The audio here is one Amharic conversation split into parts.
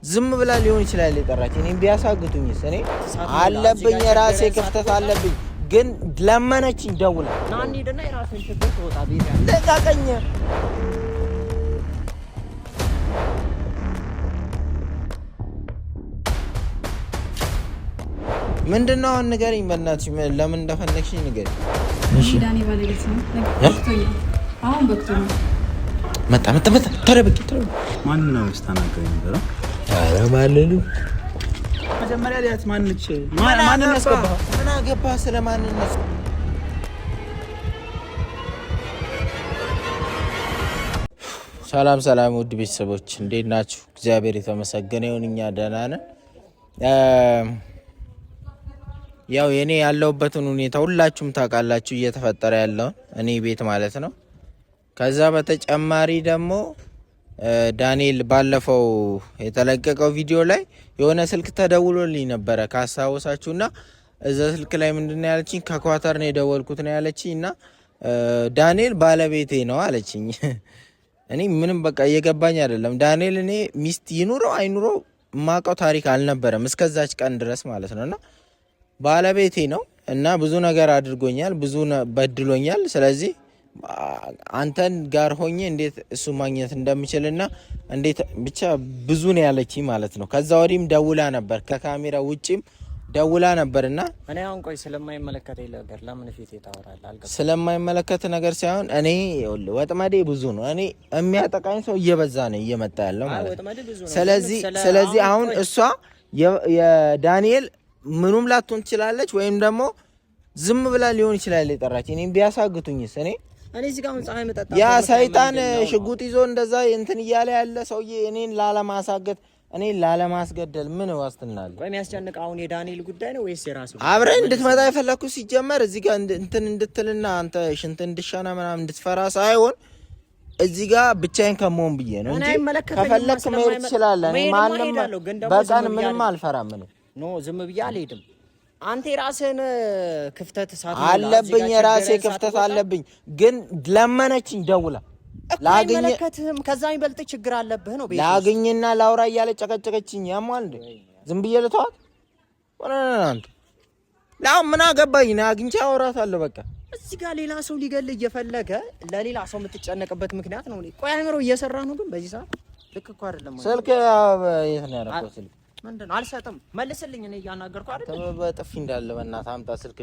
ዝም ብላ ሊሆን ይችላል የጠራች እኔም ቢያሳግቱኝስ እኔ አለብኝ ራሴ ክፍተት አለብኝ ግን ለመነችኝ ደውላ ና እንሂድና የራስህን ችግር ትወጣ ቤት ያለ ለቃቀኝ ምንድነው ንገሪኝ በእናትሽ ለምን እንደፈለግሽኝ ንገሪኝ እሺ ዳኒ ባለቤት ነው በቅቶኛል አሁን በቅቶኛል መጣ ተረብቂ ማን ነው ስታናገረኝ ነበር አረ ማለሉ መጀመሪያ ሊያት ማንነች ማን እናስገባ ምን አገባ ስለማንነት ሰላም ውድ ቤተሰቦች እንዴት ናችሁ እግዚአብሔር የተመሰገነ ይሁን እኛ ደህና ነን ያው የኔ ያለውበትን ሁኔታ ሁላችሁም ታውቃላችሁ እየተፈጠረ ያለው እኔ ቤት ማለት ነው ከዛ በተጨማሪ ደግሞ ዳንኤል ባለፈው የተለቀቀው ቪዲዮ ላይ የሆነ ስልክ ተደውሎልኝ ነበር ካስታወሳችሁና እዛ ስልክ ላይ ምንድነው ያለችኝ ከኳተር ነው የደወልኩት ነው ያለችኝና ዳንኤል ባለቤቴ ነው አለችኝ እኔ ምንም በቃ እየገባኝ አይደለም ዳንኤል እኔ ሚስት ይኑረው አይኑረው ማቀው ታሪክ አልነበረም እስከዛች ቀን ድረስ ማለት ነውና ባለቤቴ ነው እና ብዙ ነገር አድርጎኛል ብዙ በድሎኛል ስለዚህ አንተን ጋር ሆኜ እንዴት እሱ ማግኘት እንደምችልና እንዴት ብቻ ብዙ ነው ያለችኝ ማለት ነው ከዛ ወዲህም ደውላ ነበር ከካሜራ ውጪም ደውላ ነበርና እኔ አሁን ቆይ ስለማይመለከተኝ ነገር ለምን ፊት ይታወራል አልገባም ስለማይመለከት ነገር ሳይሆን እኔ ወጥመዴ ብዙ ነው እኔ የሚያጠቃኝ ሰው እየበዛ ነው እየመጣ ያለው ማለት ነው ስለዚህ አሁን እሷ የዳንኤል ምኑም ላትሆን ትችላለች ወይም ደግሞ ዝም ብላ ሊሆን ይችላል የጠራች እኔም ቢያሳግቱኝስ እኔ እዚህ ጋር ፀሐይ መጣጣ ያ ሰይጣን ሽጉጥ ይዞ እንደዛ እንትን እያለ ያለ ሰውዬ እኔን ላለማሳገት እኔን ላለማስገደል ምን ዋስትና አለ ወይ የሚያስጨንቅ አሁን የዳንኤል ጉዳይ ነው ወይስ የራሱ አብረን እንድትመጣ የፈለኩ ሲጀመር እዚህ ጋር እንትን እንድትልና አንተ ሽንት እንድሻና ምናምን እንድትፈራ ሳይሆን እዚህ ጋር ብቻዬን ከመሆን ብዬ ነው እንጂ ከፈለክ መሄድ ትችላለህ እኔ ማንንም በቀን ምንም አልፈራም ኖ ዝም ብዬ አልሄድም አንተ ራስህን ክፍተት አለብኝ ራሴ ክፍተት አለብኝ ግን ለመነችኝ ደውላ ላገኘከትም ከዛ ይበልጥ ችግር አለብህ ነው ቤት ላገኘና ላውራ እያለ ጨቀጨቀችኝ ያሟል እንዴ ዝም ብዬ ልተዋት ወራናንተ ምን አገባኝ ነው አግኝቼ አወራታለሁ በቃ እዚህ ጋር ሌላ ሰው ሊገል እየፈለገ ለሌላ ሰው የምትጨነቅበት ምክንያት ነው ቆይ አእምሮ እየሰራ ነው ግን በዚህ ሰዓት ልክ እኮ አይደለም ስልክ የት ነው ያደረኩት ስልክ ምንድነው አልሰጥም መልስልኝ እኔ እያናገርኩ አይደል በጥፊ እንዳለ በእናትህ አምጣ ስልክ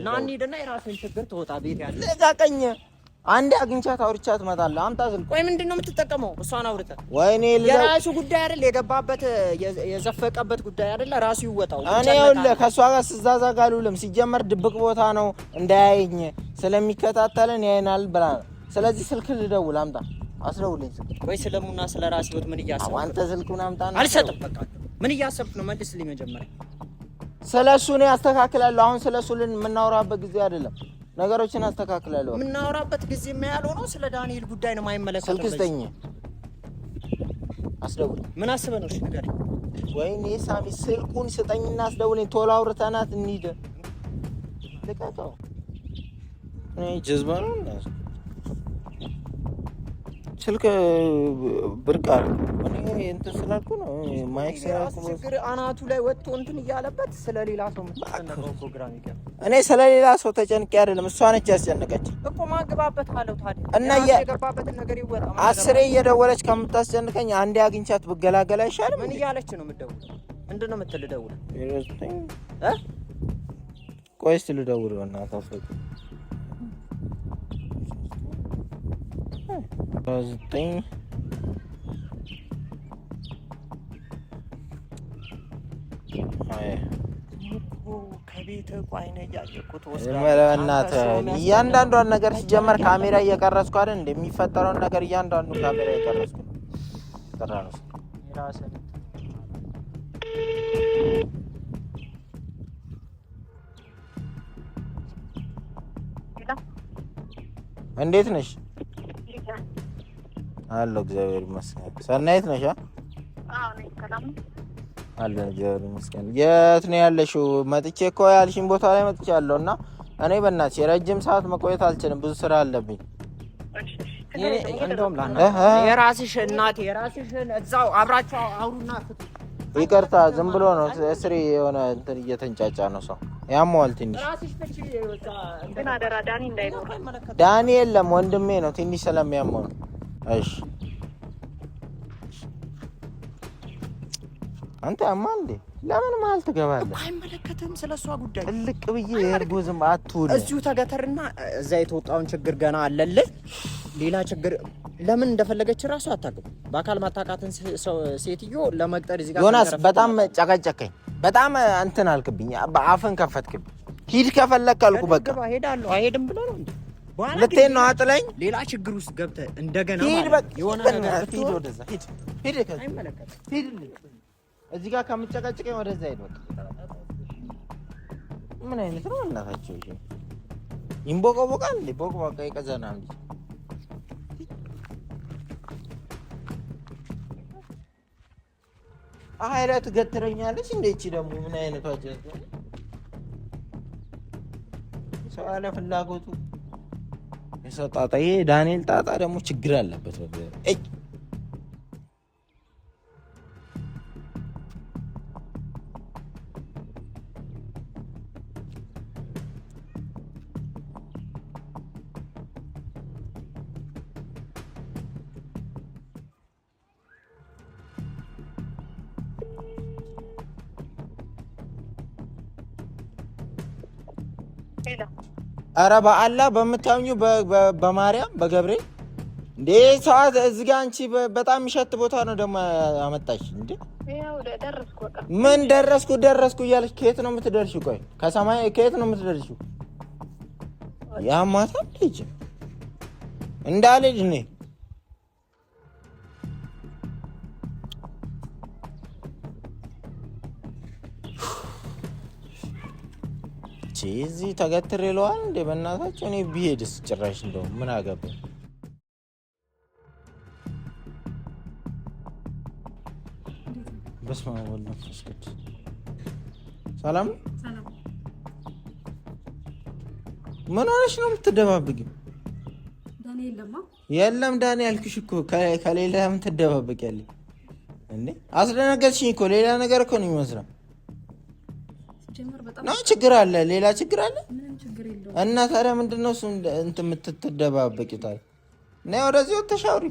ና እንሂድና የራስህን ችግር ትወጣ ቤት ያለ ለቃቀኝ አንዴ አግኝቻት አውርቻት እመጣለሁ አምጣ ስልክ ቆይ ምንድነው የምትጠቀመው እሷን አውርተህ ወይኔ የራሱ ጉዳይ አይደል የገባበት የዘፈቀበት ጉዳይ አይደል ራሱ ይወጣው እኔ ይኸውልህ ከሷ ጋር ስዛዛግ አልውልም ሲጀመር ድብቅ ቦታ ነው እንዳያየኝ ስለሚከታተለን ያይናል ብላ ስለዚህ ስልክ ልደውል አምጣ አስደውልኝ ስልክ ቆይ ስለሙና ስለራስ ህይወት ምን እያሰብክ አንተ ስልኩን አምጣና አልሰጥም በቃ ምን እያሰብክ ነው መልስልኝ መጀመሪያ ስለሱ ነው ያስተካክላለሁ አሁን ስለሱ የምናወራበት ጊዜ አይደለም ነገሮችን አስተካክላለሁ የምናወራበት ጊዜ የሚያለው ነው ስለ ዳንኤል ጉዳይ ነው የማይመለከተው ስልክ ስጠኝ አስደውል ምን አስበህ ነው እሺ ንገረኝ ወይኔ ሳሚ ስልኩን ስጠኝና አስደውልኝ ቶሎ አውርተናት እንሂድ ልቀቀው እኔ ጀዝባ ነው ስልክ ብርቃር እኔ እንትን ስላልኩ ነው ማይክ ችግር አናቱ ላይ ወጥቶ እንትን እያለበት ስለሌላ ሰው የምትጨነቀው ፕሮግራም ይገርም እኔ ስለሌላ ሰው ተጨንቄ አይደለም እሷ ነች ያስጨነቀች እኮ ማግባበት አለው ታዲያ እና የገባበትን ነገር ይወጣ አስሬ እየደወለች ከምታስጨንቀኝ አንዴ አግኝቻት ብገላገል አይሻልም ምን እያለች ነው የምትደውለው ምንድን ነው የምትልደውለው ቆይ እስኪ ልደውል በእናትህ አፍሪካ 9 ከቤት ቋይነ ያየኩት ወስዳለናት እያንዳንዷን ነገር ሲጀመር ካሜራ እየቀረጽኩ አይደል እንደሚፈጠረውን ነገር እያንዳንዱ ካሜራ እየቀረጽኩ ተራራስ ራስህ እንዴት ነሽ አሎ እግዚአብሔር ይመስገን ሰናይት ነሽ አዎ ነኝ ሰላም አሎ እግዚአብሔር ይመስገን የት ነው ያለሽው መጥቼ እኮ ያልሽኝ ቦታ ላይ መጥቻለሁና እኔ በእናትሽ ረጅም ሰዓት መቆየት አልችልም ብዙ ስራ አለብኝ እንደውም የራስሽ እናት የራስሽን እዛው አብራችሁ አውሩና ይቅርታ ዝም ብሎ ነው እስሪ የሆነ እንትን እየተንጫጫ ነው ሰው ያሟል ትንሽ ግን አደራ ዳኒ እንዳይኖር ዳኒ የለም ወንድሜ ነው ትንሽ ስለሚያመው እሺ አንተ አማን እንዴ ለምን ማል ትገባለህ አይመለከተም ስለሷ ጉዳይ ልቅ ብዬ የርጎዝም አትውል እዚሁ ተገተርና እዛ የተወጣውን ችግር ገና አለልህ ሌላ ችግር ለምን እንደፈለገች ራሱ አታውቅም በአካል ማታቃተን ሴትዮ ለመቅጠር እዚህ ጋር ዮናስ በጣም ጨቀጨቀኝ በጣም እንትን አልክብኝ አፍን ከፈትክብኝ ሂድ ከፈለክ አልኩ በቃ ሄዳለሁ አይሄድም ብሎ ነው እንዴ ለቴን ነው አጥለኝ ሌላ ችግር ውስጥ ገብተህ እንደገና ማለት የሆነ ነገር ሂድ ወደዛ ሂድ አይመለከትም ሂድ እዚህ ጋር ከምጨቀጭቀኝ ወደዛ ሄድ በቃ ምን አይነት ነው እናታችሁ እሺ ይምቦቆቦቃ እንዴ ቦቆቦቃ ይቀዘና እንዴ አይራት ገትረኛለች እንዴ እቺ ደግሞ ምን አይነቷ ጀት ሰው አለ ፍላጎቱ የሰጣጣ ይሄ ዳንኤል ጣጣ ደግሞ ችግር አለበት ወደ እይ አረ በአላህ በመታውኙ በማርያም በገብርኤል እንዴ ሰዓት እዚህ ጋር አንቺ በጣም የሚሸት ቦታ ነው ደግሞ አመጣሽ እንዴ ያው ደረስኩ በቃ ምን ደረስኩ እያለሽ ከየት ነው የምትደርሺው ቆይ ከሰማይ ከየት ነው የምትደርሺው ያማታ ልጅ እንዳልጅ ነኝ እዚህ ተገትር ይለዋል እንዴ በእናታችሁ እኔ ቢሄድስ ጭራሽ እንደው ምን አገባኝ በስመ አብ ወወልድ ወመንፈስ ቅዱስ ሰላም ምን ሆነሽ ነው የምትደባበቂው ዳኒ የለም ዳኒ ያልኩሽ እኮ ከሌላ ምን ትደባበቂያለሽ እንዴ አስደነገጥሽኝ እኮ ሌላ ነገር እኮ ነው የሚመስለው ነው ችግር አለ ሌላ ችግር አለ ምንም ችግር የለውም እና ታዲያ ምንድነው እሱ እንት የምትደባበቂው ታዲያ ነይ ወደዚህ ተሻውሪ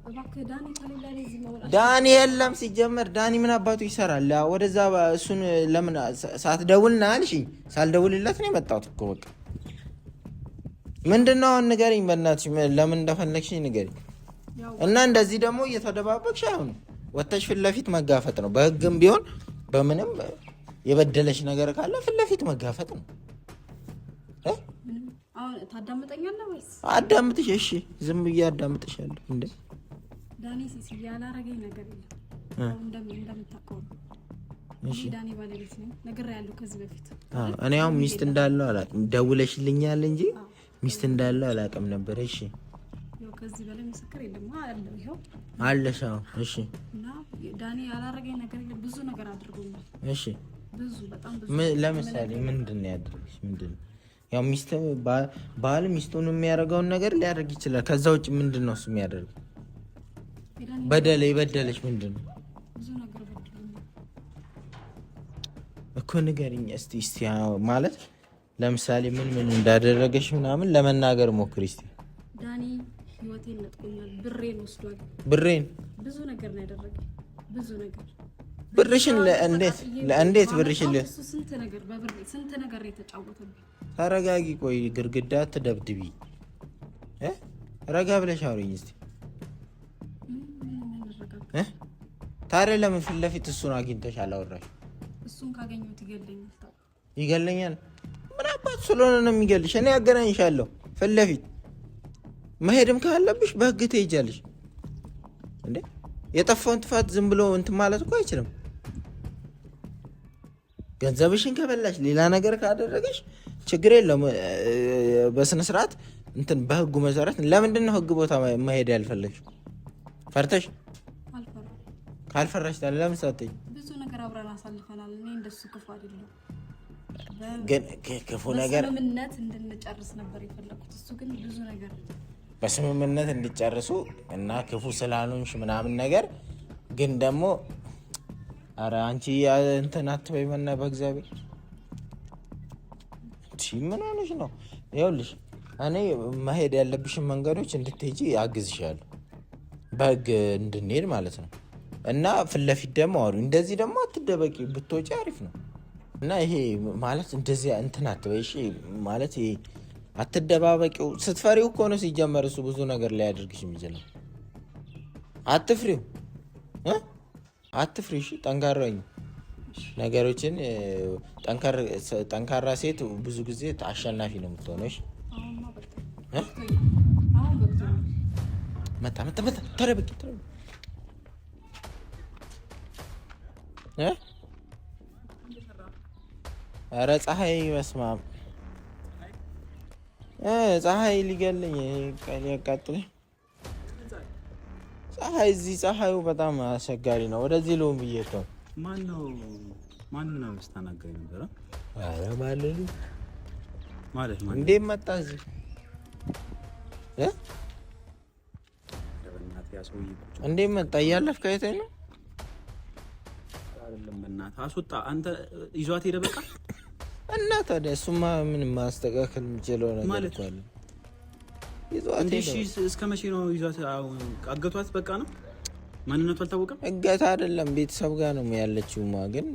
እባክህ ዳኒ ከሌላ ለዚህ ነው ዳኒ የለም ሲጀመር ዳኒ ምን አባቱ ይሰራል ወደዛ እሱን ለምን ሳትደውልና አልሽኝ ሳልደውልለት ነው የመጣሁት እኮ በቃ ምንድነው ንገሪኝ በእናትሽ ለምን እንደፈለግሽኝ ንገሪኝ እና እንደዚህ ደግሞ እየተደባበቅሽ አይሆንም ወተሽ ፊት ለፊት መጋፈጥ ነው በህግም ቢሆን በምንም የበደለሽ ነገር ካለ ፊት ለፊት መጋፈጥ ነው አሁን ታዳምጠኛለህ ወይስ አዳምጥሽ እሺ ዝም ብዬ አዳምጥሻለሁ እንዴ ዳኒ ያላረገኝ ነገር የለም እንደምታውቀው እሺ ዳኒ ባለቤት ነው ነገር ያለው ከዚህ በፊት እኔ አሁን ሚስት እንዳለው አላውቅም ደውለሽልኛል እንጂ ሚስት እንዳለው አላውቅም ነበር እሺ ያው ከዚህ በላይ ምስክር የለም አይደል ይሄው አለሻው እሺ እና ዳኒ ያላረገኝ ነገር ብዙ ነገር አድርጎኛል እሺ ብዙ በጣም ብዙ ለምሳሌ ምንድነው ያደረግሽ ምንድነው ያው ሚስት ባል ሚስቱን የሚያደርገውን ነገር ሊያደርግ ይችላል ከዛ ውጭ ምንድነው እሱ የሚያደርገው በደለሽ ምንድነው ብዙ ነገር በድሎኛል እኮ ንገሪኝ እስቲ ማለት ለምሳሌ ምን እንዳደረገሽ ምናምን ለመናገር ሞክሪ እስቲ ዳኒ ህይወቴን ነጥቆኛል ብሬን ወስዷል ብሬን ብዙ ነገር ነው ያደረገኝ ብዙ ነገር ብርሽን እንዴት ብርሽን ስንት ነገር የተጫወተብኝ ተረጋጊ ቆይ ግርግዳ ተደብድቢ ረጋ ብለሽ አውሪኝ እስቲ ታዲያ ለምን ፊት ለፊት እሱን አግኝተሽ አላወራሽ እሱን ካገኘሁት ይገለኛል ምን አባት ስለሆነ ነው የሚገልሽ እኔ ያገናኝሻለሁ ፊት ለፊት መሄድም ካለብሽ በህግ ትሄጃለሽ እንዴ የጠፋውን ጥፋት ዝም ብሎ እንትን ማለት እኮ አይችልም ገንዘብሽን ከበላሽ ሌላ ነገር ካደረገሽ ችግር የለም በስነ ስርዓት እንትን በህጉ መሰረት ለምንድን ነው ህግ ቦታ መሄድ ያልፈለግሽ ፈርተሽ ካልፈራሽ ታዲያ ለምን ሳትይ ብዙ ነገር አብረን አሳልፈናል እኔ እንደሱ ክፉ አይደለም ግን ክፉ ነገር በስምምነት እንድንጨርስ ነበር የፈለኩት እሱ ግን ብዙ ነገር በስምምነት እንዲጨርሱ እና ክፉ ስላሉንሽ ምናምን ነገር ግን ደግሞ አረ አንቺ እንትን አትበይ መና በእግዚአብሔር ምን ሆነሽ ነው? ይኸውልሽ እኔ መሄድ ያለብሽን መንገዶች እንድትሄጂ አግዝሻለሁ በህግ እንድንሄድ ማለት ነው። እና ፊት ለፊት ደግሞ አውሪ። እንደዚህ ደግሞ አትደበቂ ብትወጪ አሪፍ ነው። እና ይሄ ማለት እንደዚህ እንትን አትበይ እሺ። ማለት ይሄ አትደባበቂው። ስትፈሪው እኮ ነው ሲጀመር እሱ ብዙ ነገር ላይ ያደርግሽ የሚችለው። አትፍሪው አትፍሪ እሺ። ጠንካራ ነኝ ነገሮችን ጠንካራ ሴት ብዙ ጊዜ አሸናፊ ነው የምትሆነው። እሺ መጣ ተረብቂ ኧረ ፀሐይ መስማም ፀሐይ ሊገለኝ ያቃጥለኝ ፀሐይ እዚህ ፀሐዩ በጣም አስቸጋሪ ነው። ወደዚህ ሎም ብዬ ነው። ማን ነው ስታናገረኝ ነበር? ኧረ ማለት እንዴት መጣ እዚህ እንዴት መጣ? እያለፍክ አይተኸኝ ነው? አይደለም በእናትህ አስወጣ። አንተ ይዟት ሄደ በቃ። እና ታዲያ እሱማ ምንም ማስተካከል የምችለው ነገር እኮ አለ። ይዟት ሄደ። እሺ እስከ መቼ ነው ይዟት? አገቷት በቃ ነው? ማንነቱ አልታወቀም? እገታ አይደለም ቤተሰብ ጋር ነው ያለችውማ። ግን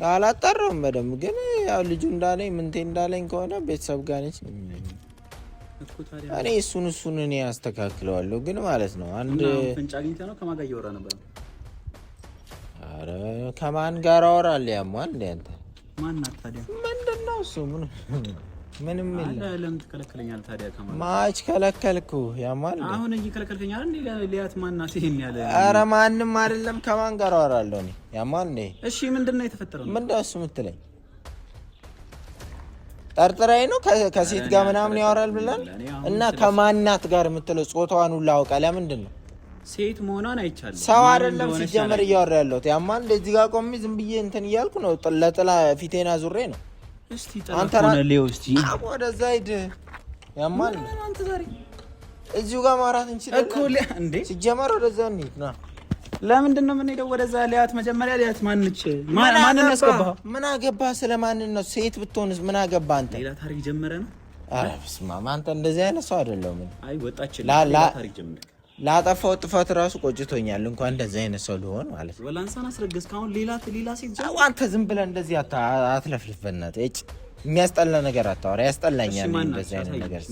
አላጣራውም በደምብ። ግን ያው ልጁ እንዳለኝ ምንቴ እንዳለኝ ከሆነ ቤተሰብ ጋር ነች። እኔ እሱን እኔ አስተካክለዋለሁ። ግን ማለት ነው አንድ ፍንጭ አግኝተህ ነው? ከማን ጋር እያወራ ነበር? ኧረ ከማን ጋር አወራለሁ? ያሟል እንደ አንተ ማናት ታዲያ? ምንድን ነው እሱ? ምንም የለም። ለምን ትከለከለኛለህ ታዲያ? ከማን ማች ከለከልኩ? ያሟል አሁን እየከለከልከኝ አይደል? እንዴ ሊያት ማናት ይሄን ያለ? ኧረ ማንም አይደለም። ከማን ጋር አወራለሁ እኔ? ያሟል እንዴ? እሺ ምንድነው የተፈጠረው? ምንድነው እሱ የምትለኝ? ጠርጥራይ ነው ከሴት ጋር ምናምን ያወራል ብለን እና ከማናት ጋር የምትለው ጾታዋን ሁሉ አውቃ ለምንድን ነው? ሴት መሆኗን አይቻልም። ሰው አይደለም ሲጀመር እያወራ ያለሁት። ያማን እንደዚህ ጋር ቆሜ ዝም ብዬ እንትን እያልኩ ነው። ለጥላ ፊቴና ዙሬ ነው። እስቲ ጠራቆነ ሌው እስቲ ወደዛ ሂድ። ያማን አንተ ዛሬ እዚሁ ጋር ማውራት እንችላለን እኮ እንዴ። ሲጀመር ወደዛ እንሂድ ና። ለምንድን ነው የምንሄደው ወደዛ? ሊያት መጀመሪያ ሊያት ማንነች? ማንን ያስገባህ? ምን አገባህ? ስለማንነት ሴት ብትሆንስ ምን አገባህ አንተ? ሌላ ታሪክ ጀመረ ነው። አረ በስመ አብ አንተ እንደዚህ አይነት ሰው አይደለም። አይ ወጣች ሌላ ታሪክ ጀመረ። ላጠፋው ጥፋት ራሱ ቆጭቶኛል። እንኳን እንደዚህ አይነት ሰው ሊሆን ማለት ነው። ወላንሳና አስረገዝክ። አሁን ሌላ ሴት ጀመረ። አንተ ዝም ብለህ እንደዚህ አትለፍልፍ በእናትህ። እጭ የሚያስጠላ ነገር አታወራ። ያስጠላኛል እንደዚህ አይነት ነገር።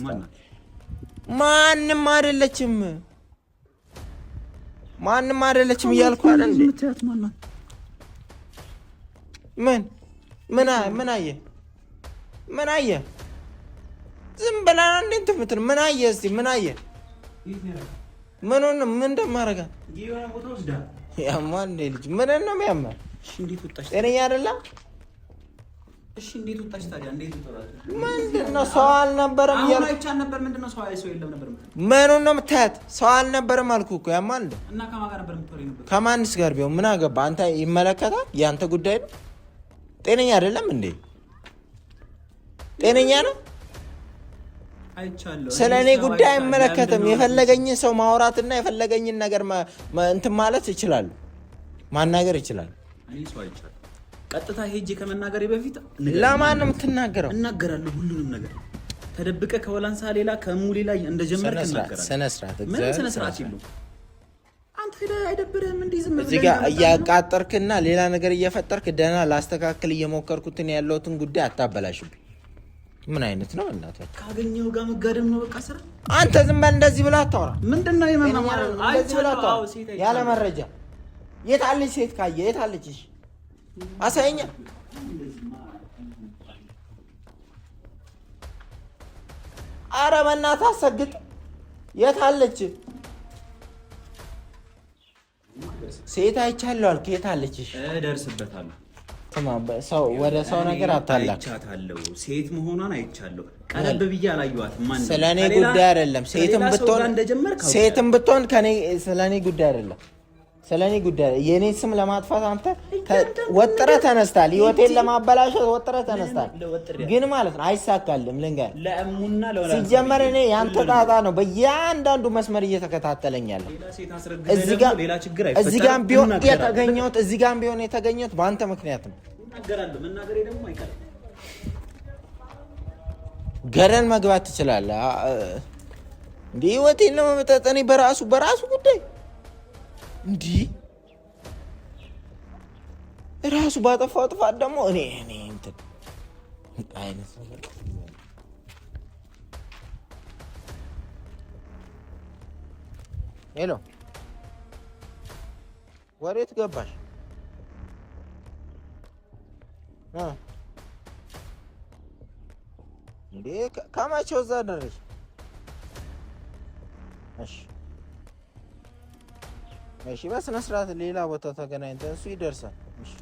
ማንም አይደለችም እያልኩ አይደል እንዴ? ምን አየህ? ዝም ብለህ እንዴ እንትን የምትል ምን አየህ? እስቲ ምን አየህ? ምን እንደማደርጋት ያማል እንዴ ልጅ ምን ነው የሚያማል? እሺ እንዴት ወጣሽ? ጤነኛ አይደለም። እሺ እንዴት ወጣሽ ታዲያ? እንዴት ወጣሽ? ምንድነው ሰው አልነበረም አሁን አይቻል ነበር። ምንድነው ሰው የለም ነበር? ምኑን ነው የምታያት? ሰው አልነበረም አልኩህ እኮ ያማል እንዴ። እና ከማን ጋር ነበር የምትወሪው ነበር? ከማንስ ጋር ቢሆን ምን አገባ አንተ? ይመለከታል? ያንተ ጉዳይ ነው። ጤነኛ አይደለም እንዴ? ጤነኛ ነው? አይቻለሁ። ስለኔ ጉዳይ አይመለከትም። የፈለገኝን ሰው ማውራትና የፈለገኝን ነገር እንትን ማለት ይችላል፣ ማናገር ይችላል። እኔ ሰው አይቻለሁ። ቀጥታ ሄጄ ከመናገሬ በፊት ለማን ነው የምትናገረው? እናገራለሁ ሁሉንም ነገር። ተደብቀ ከወላንሳ ሌላ ከሙ ሌላ እንደጀመርክ እናገራለሁ። ስነ ስርዓት ምን ስነ ስርዓት ይሉ አንተ አይደብርህም? እንዴ ዝም ብለህ እዚህ ጋር እያቃጠርክና ሌላ ነገር እየፈጠርክ ደህና ላስተካክል እየሞከርኩትን ያለውትን ጉዳይ አታበላሽብኝ። ምን አይነት ነው እናታችሁ? ካገኘው ጋር መጋደም ነው በቃ ስራ። አንተ ዝም በል። እንደዚህ ብለህ አታወራ። ምንድነው የመማር? አይቻለሁ ያለ መረጃ። የት አለች ሴት? ካየ የት አለች? እሺ አሳየኛ። ኧረ በእናትህ አሰግጥ። የት አለች ሴት? አይቻለሁ አልክ። የት አለች? እሺ እደርስበታለሁ። ሰው ወደ ሰው ነገር አታላክ። አይቻታለሁ። ሴት መሆኗን አይቻለሁ። ቀረብ ብዬ አላየኋትም። ማን ስለኔ ጉዳይ አይደለም። ሴትም ብትሆን ከኔ ስለኔ ጉዳይ አይደለም። ስለኔ ጉዳይ የኔ ስም ለማጥፋት አንተ ወጥረህ ተነስታል። ህይወቴን ለማበላሸት ወጥረህ ተነስታል። ግን ማለት ነው አይሳካልም። ልንገርህ ለእሙና ለወላ ሲጀመር እኔ ያንተ ጣጣ ነው በእያንዳንዱ መስመር እየተከታተለኛል። እዚህ ጋር ቢሆን የተገኘሁት በአንተ ምክንያት ነው። እናገራለሁ። መናገሬ ደግሞ አይቀርም። ገደል መግባት ትችላለህ። እንዲህ ህይወቴን ለመመጠጥ እኔ በራሱ ጉዳይ እንዲህ ራሱ ባጠፋው ጥፋት ደግሞ እኔ እንትን አይነት ሄሎ፣ ወዴት ገባሽ? እንዴ ከመቼው እዛ ደረሽ? እሺ በስነ ስርዓት ሌላ ቦታ ተገናኝተን እሱ ይደርሳል። እሺ